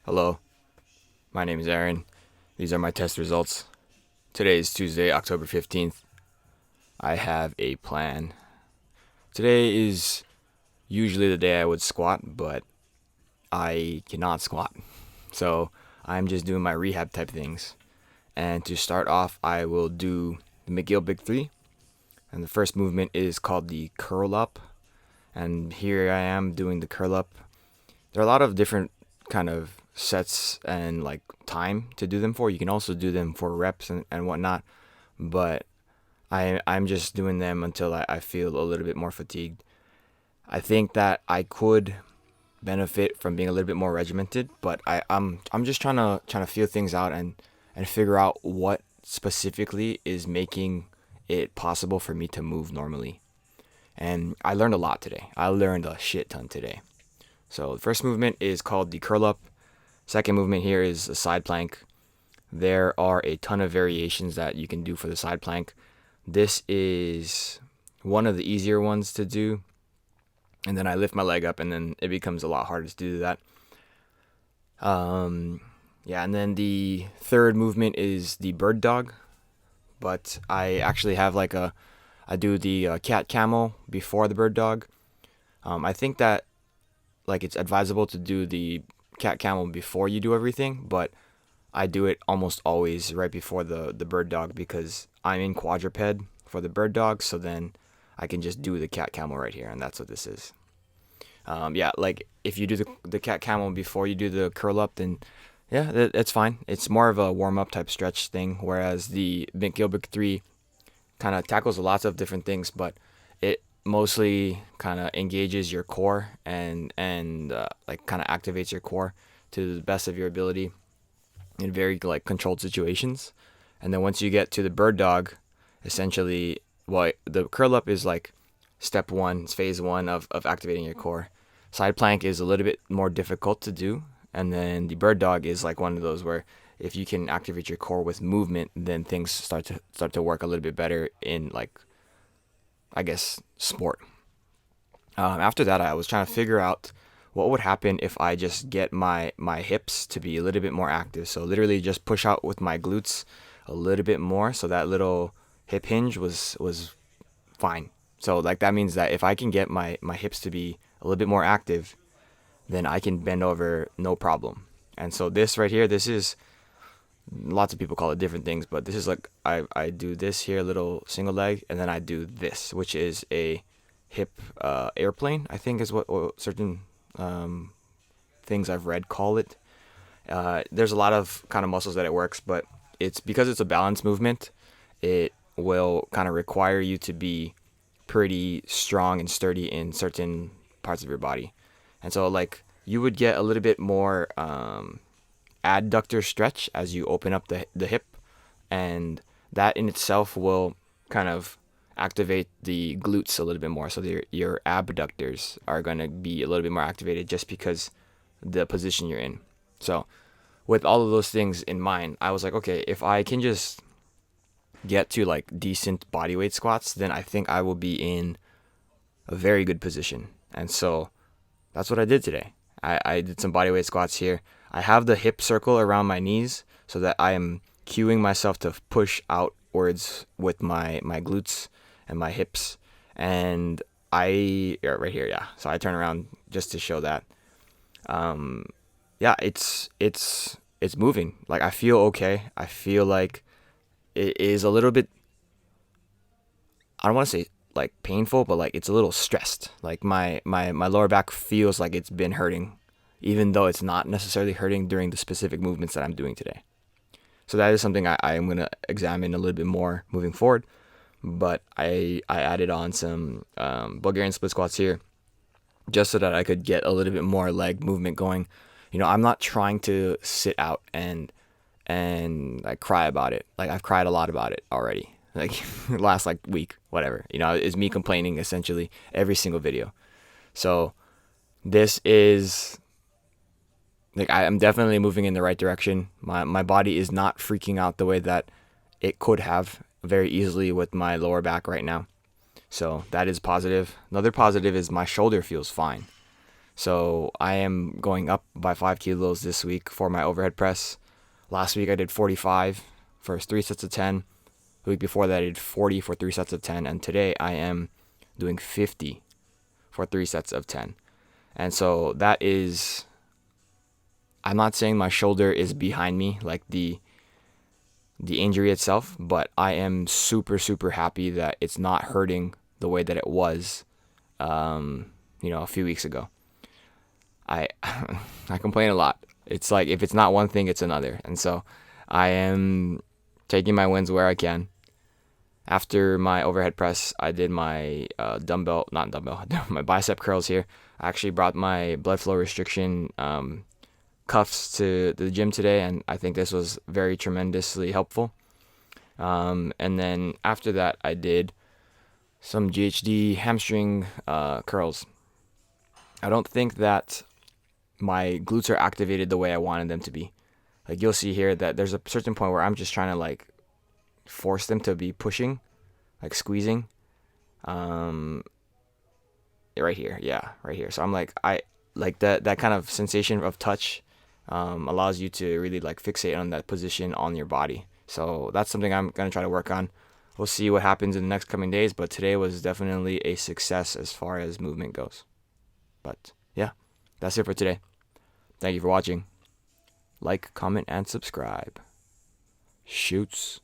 Hello, my name is Aaron. These are my test results. Today is Tuesday, October 15th. I have a plan. Today is usually the day I would squat, but I cannot squat. So I'm just doing my rehab type things. And to start off, I will do the McGill Big Three. And the first movement is called the curl up. And here I am doing the curl up. There are a lot of different kind of sets and like time to do them for. You can also do them for reps and whatnot, but I'm just doing them until I feel a little bit more fatigued. I think that I could benefit from being a little bit more regimented, but I'm just trying to feel things out and figure out what specifically is making it possible for me to move normally. And I learned a lot today. I learned a shit ton today. So the first movement is called the curl up. Second movement here is a side plank. There are a ton of variations that you can do for the side plank. This is one of the easier ones to do. And then I lift my leg up and then it becomes a lot harder to do that. And then the third movement is the bird dog. But I actually have I do the cat camel before the bird dog. I think that it's advisable to do the cat camel before you do everything, but I do it almost always right before the bird dog because I'm in quadruped for the bird dog, so then I can just do the cat camel right here, and that's what this is. If you do the cat camel before you do the curl up, then yeah, that's fine. It's more of a warm up type stretch thing, whereas the McGill 3 kind of tackles lots of different things, but it mostly kind of engages your core and kind of activates your core to the best of your ability in very controlled situations. And then once you get to the bird dog, essentially, the curl up is step one, it's phase one of activating your core. Side plank is a little bit more difficult to do, and then the bird dog is one of those where if you can activate your core with movement, then things start to work a little bit better in I guess sport. After that, I was trying to figure out what would happen if I just get my hips to be a little bit more active. So literally just push out with my glutes a little bit more. So that little hip hinge was fine. So that means that if I can get my hips to be a little bit more active, then I can bend over no problem. And so this right here, this is, lots of people call it different things, but this is I do this here, little single leg, and then I do this, which is a hip airplane, I think is what certain things I've read call it. There's a lot of kind of muscles that it works, but it's because it's a balance movement, it will kind of require you to be pretty strong and sturdy in certain parts of your body. And so you would get a little bit more adductor stretch as you open up the hip, and that in itself will kind of activate the glutes a little bit more. So your abductors are going to be a little bit more activated just because the position you're in. So with all of those things in mind, I was like, okay, if I can just get to decent bodyweight squats, then I think I will be in a very good position. And so that's what I did today. I did some bodyweight squats here. I have the hip circle around my knees so that I am cueing myself to push outwards with my glutes and my hips. And right here, yeah. So I turn around just to show that. It's moving. I feel okay. I feel like it is a little bit, I don't want to say painful, but it's a little stressed. My lower back feels like it's been hurting, even though it's not necessarily hurting during the specific movements that I'm doing today. So that is something I am going to examine a little bit more moving forward. But I added on some Bulgarian split squats here just so that I could get a little bit more leg movement going. I'm not trying to sit out and cry about it. I've cried a lot about it already. Last week, whatever. It's me complaining essentially every single video. So this is I'm definitely moving in the right direction. My body is not freaking out the way that it could have very easily with my lower back right now. So that is positive. Another positive is my shoulder feels fine. So I am going up by 5 kilos this week for my overhead press. Last week I did 45 for 3 sets of 10. The week before that I did 40 for 3 sets of 10. And today I am doing 50 for 3 sets of 10. And so that is, I'm not saying my shoulder is behind me, like the injury itself, but I am super, super happy that it's not hurting the way that it was, a few weeks ago. I I complain a lot. It's like if it's not one thing, it's another. And so I am taking my wins where I can. After my overhead press, I did my my bicep curls here. I actually brought my blood flow restriction cuffs to the gym today, and I think this was very tremendously helpful. And then after that, I did some GHD hamstring curls. I don't think that my glutes are activated the way I wanted them to be. Like you'll see here that there's a certain point where I'm just trying to like force them to be pushing, like squeezing. Right here, yeah, right here. So I'm like, I like that kind of sensation of touch allows you to really like fixate on that position on your body. So that's something I'm gonna try to work on. We'll see what happens in the next coming days, but today was definitely a success as far as movement goes. But yeah, that's it for today. Thank you for watching. Like, comment, and subscribe. Shoots.